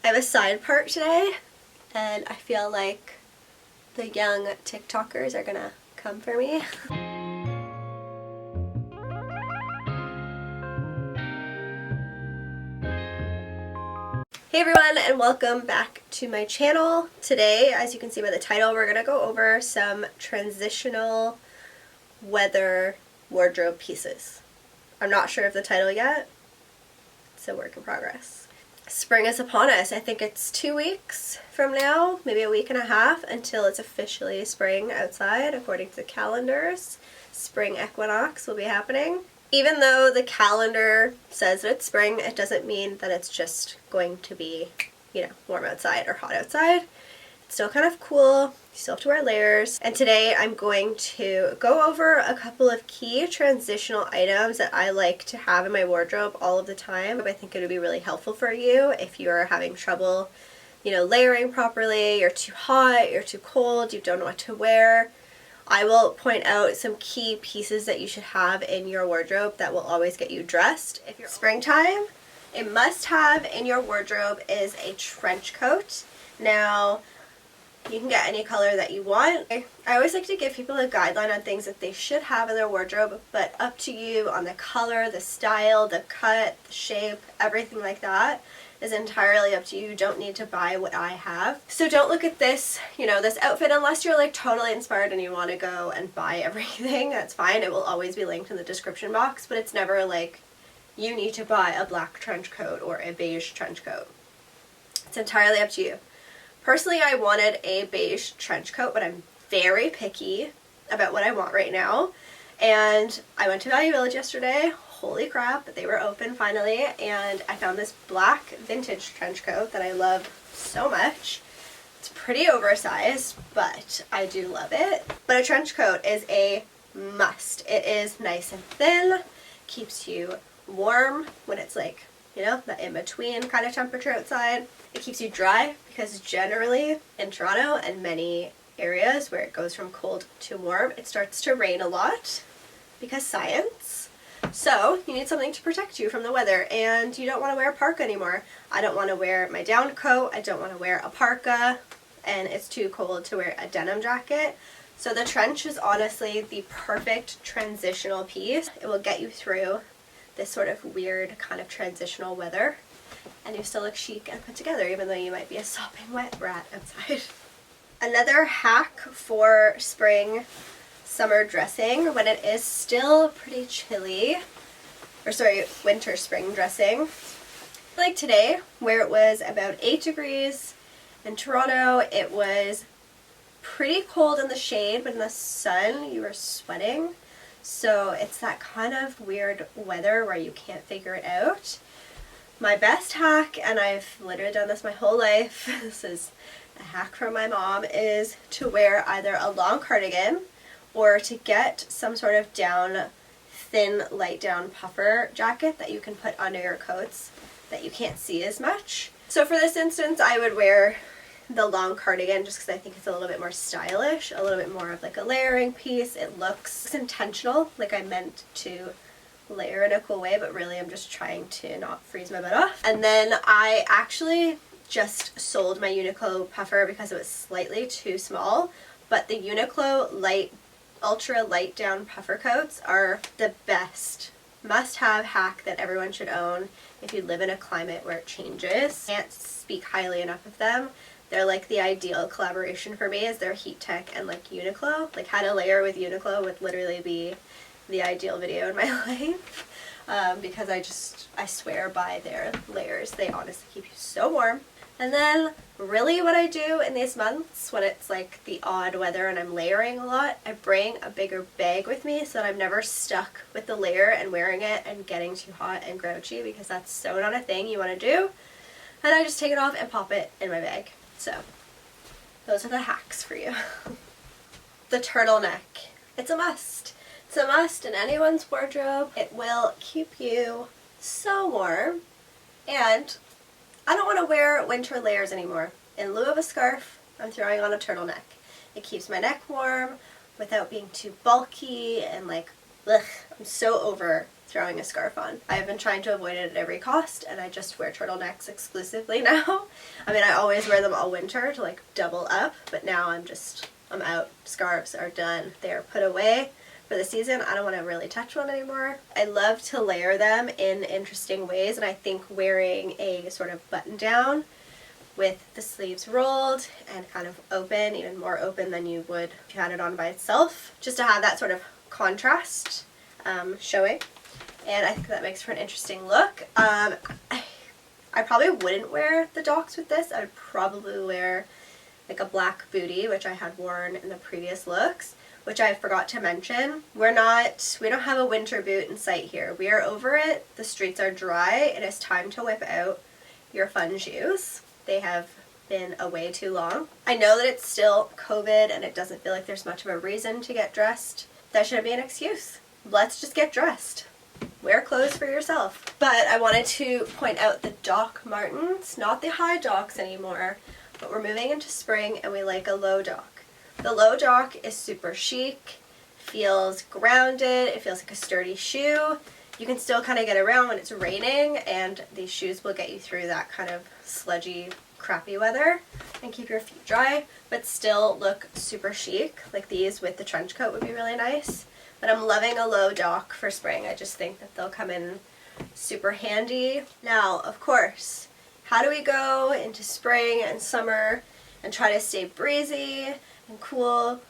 I have a side part today, and I feel like the young TikTokers are gonna come for me. Hey everyone, and welcome back to my channel. Today, as you can see by the title, we're gonna go over some transitional weather wardrobe pieces. I'm not sure of the title yet. It's a work in progress. Spring is upon us. I think it's 2 weeks from now, maybe a week and a half, until it's officially spring outside, according to the calendars. Spring equinox will be happening. Even though the calendar says that it's spring, it doesn't mean that it's just going to be, warm outside or hot outside. It's still kind of cool. You still have to wear layers. And today I'm going to go over a couple of key transitional items that I like to have in my wardrobe all of the time. I think it would be really helpful for you if you're having trouble, layering properly, you're too hot, you're too cold, you don't know what to wear. I will point out some key pieces that you should have in your wardrobe that will always get you dressed. If you're springtime, a must-have in your wardrobe is a trench coat. Now, you can get any color that you want. I always like to give people a guideline on things that they should have in their wardrobe, but up to you on the color, the style, the cut, the shape, everything like that is entirely up to you. You don't need to buy what I have. So don't look at this, this outfit unless you're like totally inspired and you want to go and buy everything. That's fine. It will always be linked in the description box, but it's never like you need to buy a black trench coat or a beige trench coat. It's entirely up to you. Personally, I wanted a beige trench coat, but I'm very picky about what I want right now. And I went to Value Village yesterday. Holy crap, they were open finally. And I found this black vintage trench coat that I love so much. It's pretty oversized, but I do love it. But a trench coat is a must. It is nice and thin, keeps you warm when it's like, that in-between kind of temperature outside. It keeps you dry because generally in Toronto and many areas where it goes from cold to warm, it starts to rain a lot because science. So you need something to protect you from the weather, and you don't want to wear a parka anymore. I don't want to wear my down coat, I don't want to wear a parka, and it's too cold to wear a denim jacket. So the trench is honestly the perfect transitional piece. It will get you through this sort of weird kind of transitional weather, and you still look chic and put together even though you might be a sopping wet rat outside. Another hack for spring summer dressing when it is still pretty chilly, winter spring dressing, like today where it was about 8 degrees in Toronto. It was pretty cold in the shade, but in the sun you were sweating. So it's that kind of weird weather where you can't figure it out. My best hack, and I've literally done this my whole life, this is a hack from my mom, is to wear either a long cardigan or to get some sort of thin light down puffer jacket that you can put under your coats that you can't see as much. So for this instance, I would wear the long cardigan just because I think it's a little bit more stylish, a little bit more of like a layering piece. It looks intentional, like I meant to layer in a cool way, but really I'm just trying to not freeze my butt off. And then I actually just sold my Uniqlo puffer because it was slightly too small, but the Uniqlo ultra light down puffer coats are the best must-have hack that everyone should own if you live in a climate where it changes. Can't speak highly enough of them. They're like the ideal collaboration for me, is their Heat Tech and like Uniqlo. Like how to layer with Uniqlo would literally be the ideal video in my life, because I swear by their layers. They honestly keep you so warm. And then really what I do in these months when it's like the odd weather and I'm layering a lot, I bring a bigger bag with me so that I'm never stuck with the layer and wearing it and getting too hot and grouchy, because that's so not a thing you want to do. And I just take it off and pop it in my bag. So those are the hacks for you. The turtleneck. It's a must. It's a must in anyone's wardrobe. It will keep you so warm, and I don't want to wear winter layers anymore. In lieu of a scarf, I'm throwing on a turtleneck. It keeps my neck warm without being too bulky and like, ugh, I'm so over throwing a scarf on. I've been trying to avoid it at every cost, and I just wear turtlenecks exclusively now. I mean, I always wear them all winter to like double up, but now I'm out. Scarves are done. They are put away for the season. I don't want to really touch one anymore. I love to layer them in interesting ways, and I think wearing a sort of button down with the sleeves rolled and kind of open, even more open than you would if you had it on by itself, just to have that sort of contrast showing, and I think that makes for an interesting look. I probably wouldn't wear the docks with this. I would probably wear like a black bootie, which I had worn in the previous looks, which I forgot to mention. We don't have a winter boot in sight here. We are over it. The streets are dry. It is time to whip out your fun shoes. They have been away too long. I know that it's still COVID and it doesn't feel like there's much of a reason to get dressed. That shouldn't be an excuse. Let's just get dressed. Wear clothes for yourself. But I wanted to point out the Doc Martens, not the high docks anymore, but we're moving into spring and we like a low dock. The low dock is super chic, feels grounded, it feels like a sturdy shoe. You can still kind of get around when it's raining, and these shoes will get you through that kind of sludgy, crappy weather and keep your feet dry, but still look super chic. Like these with the trench coat would be really nice. But I'm loving a low dock for spring. I just think that they'll come in super handy. Now, of course, how do we go into spring and summer and try to stay breezy and cool,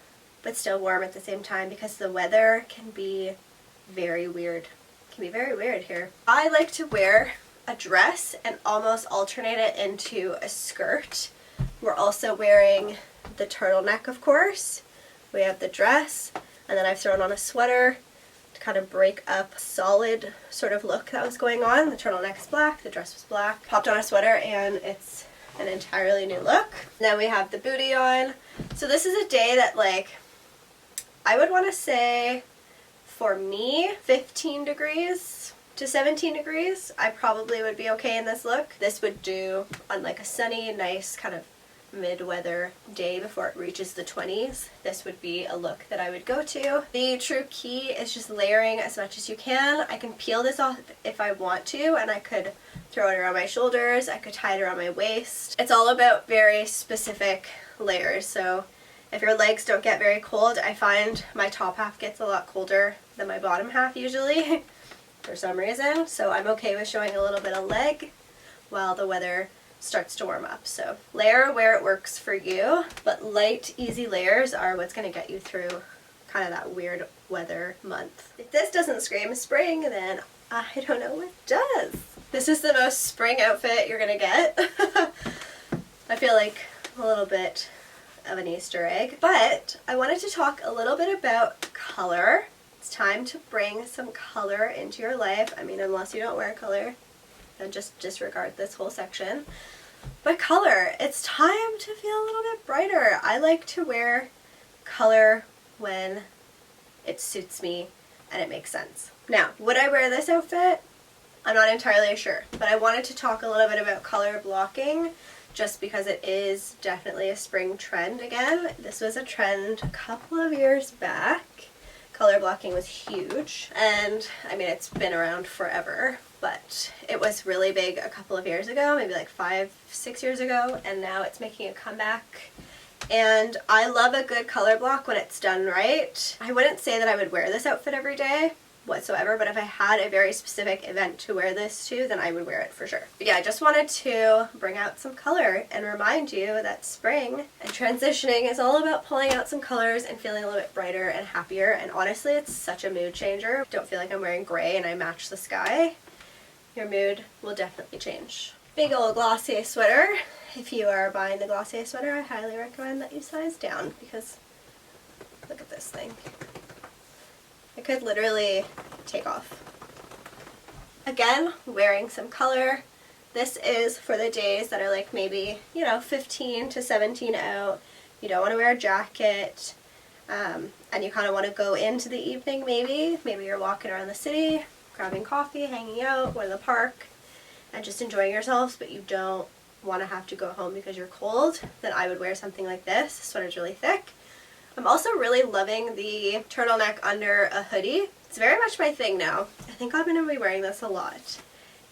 but still warm at the same time, because the weather can be very weird. It can be very weird here. I like to wear a dress and almost alternate it into a skirt. We're also wearing the turtleneck, of course. We have the dress, and then I've thrown on a sweater to kind of break up solid sort of look that was going on. The turtleneck's black, the dress was black. Popped on a sweater and it's an entirely new look. Then we have the bootie on. So this is a day that, like, I would want to say for me 15 degrees to 17 degrees. I probably would be okay in this look. This would do on like a sunny, nice kind of mid-weather day before it reaches the 20s. This would be a look that I would go to. The true key is just layering as much as you can. I can peel this off if I want to, and I could throw it around my shoulders. I could tie it around my waist. It's all about very specific layers. So if your legs don't get very cold, I find my top half gets a lot colder than my bottom half usually for some reason. So I'm okay with showing a little bit of leg while the weather starts to warm up. So layer where it works for you, but light, easy layers are what's going to get you through kind of that weird weather month. If this doesn't scream spring, then I don't know what does. This is the most spring outfit you're going to get. I feel like a little bit of an Easter egg, but I wanted to talk a little bit about color. It's time to bring some color into your life. I mean, unless you don't wear color, then just disregard this whole section. But color, it's time to feel a little bit brighter. I like to wear color when it suits me and it makes sense. Now, would I wear this outfit? I'm not entirely sure, but I wanted to talk a little bit about color blocking just because it is definitely a spring trend again. This was a trend a couple of years back. Color blocking was huge, and I mean, it's been around forever, but it was really big a couple of years ago, maybe like 5-6 years ago, and now it's making a comeback. And I love a good color block when it's done right. I wouldn't say that I would wear this outfit every day whatsoever, but if I had a very specific event to wear this to, then I would wear it for sure. But yeah, I just wanted to bring out some color and remind you that spring and transitioning is all about pulling out some colors and feeling a little bit brighter and happier. And honestly, it's such a mood changer. Don't feel like I'm wearing gray and I match the sky. Your mood will definitely change. Big old Glossier sweater. If you are buying the Glossier sweater, I highly recommend that you size down, because look at this thing. It could literally take off. Again, wearing some color. This is for the days that are like maybe, 15 to 17 out. You don't want to wear a jacket, and you kind of want to go into the evening maybe. Maybe you're walking around the city, grabbing coffee, hanging out, going to the park, and just enjoying yourselves, but you don't want to have to go home because you're cold. Then I would wear something like this. The sweater's really thick. I'm also really loving the turtleneck under a hoodie. It's very much my thing now, think I'm going to be wearing this a lot.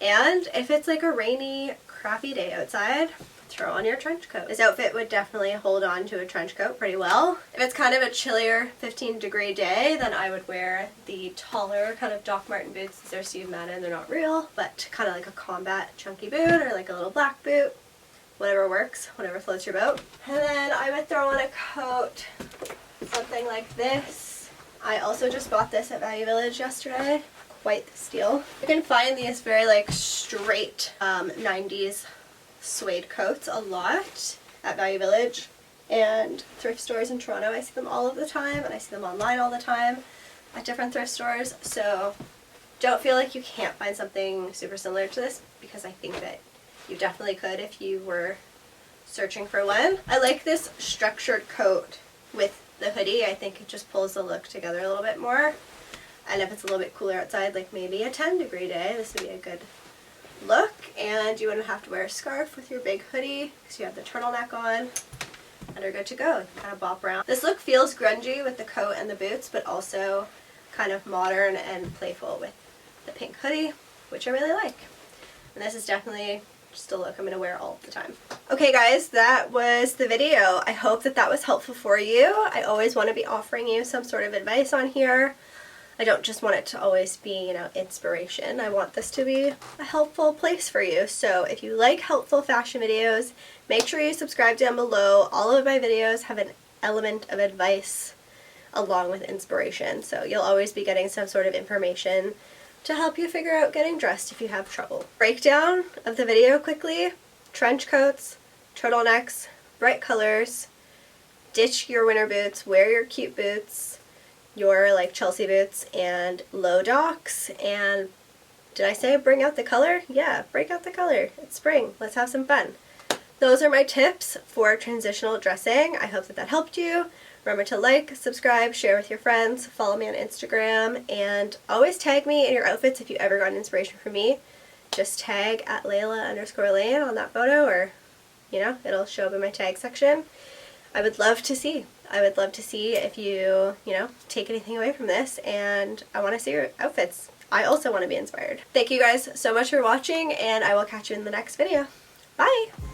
And if it's like a rainy, crappy day outside, throw on your trench coat. This outfit would definitely hold on to a trench coat pretty well. If it's kind of a chillier 15-degree day, then I would wear the taller kind of Doc Marten boots. These are Steve Madden, they're not real, but kind of like a combat chunky boot or like a little black boot. Whatever works, whatever floats your boat. And then I would throw on a coat, something like this. I also just bought this at Value Village yesterday. Quite the steal. You can find these very like straight 90s suede coats a lot at Value Village and thrift stores in Toronto. I see them all of the time, and I see them online all the time at different thrift stores. So don't feel like you can't find something super similar to this, because I think that you definitely could if you were searching for one. I like this structured coat with the hoodie. I think it just pulls the look together a little bit more. And if it's a little bit cooler outside, like maybe a 10-degree day, this would be a good look. And you wouldn't have to wear a scarf with your big hoodie because you have the turtleneck on and are good to go. You can kind of bop around. This look feels grungy with the coat and the boots, but also kind of modern and playful with the pink hoodie, which I really like. And this is definitely just a look I'm going to wear all the time. Okay guys, that was the video. I hope that that was helpful for you. I always want to be offering you some sort of advice on here. I don't just want it to always be, you know, inspiration. I want this to be a helpful place for you. So if you like helpful fashion videos, make sure you subscribe down below. All of my videos have an element of advice along with inspiration. So you'll always be getting some sort of information to help you figure out getting dressed if you have trouble. Breakdown of the video quickly: trench coats, turtlenecks, bright colors, ditch your winter boots, wear your cute boots, your like Chelsea boots, and low docks. And did I say bring out the color? Yeah, break out the color. It's spring. Let's have some fun. Those are my tips for transitional dressing. I hope that that helped you. Remember to like, subscribe, share with your friends, follow me on Instagram, and always tag me in your outfits if you ever got inspiration from me. Just tag at Layla_Lane on that photo, or, you know, it'll show up in my tag section. I would love to see. I would love to see if you, you know, take anything away from this, and I want to see your outfits. I also want to be inspired. Thank you guys so much for watching, and I will catch you in the next video. Bye!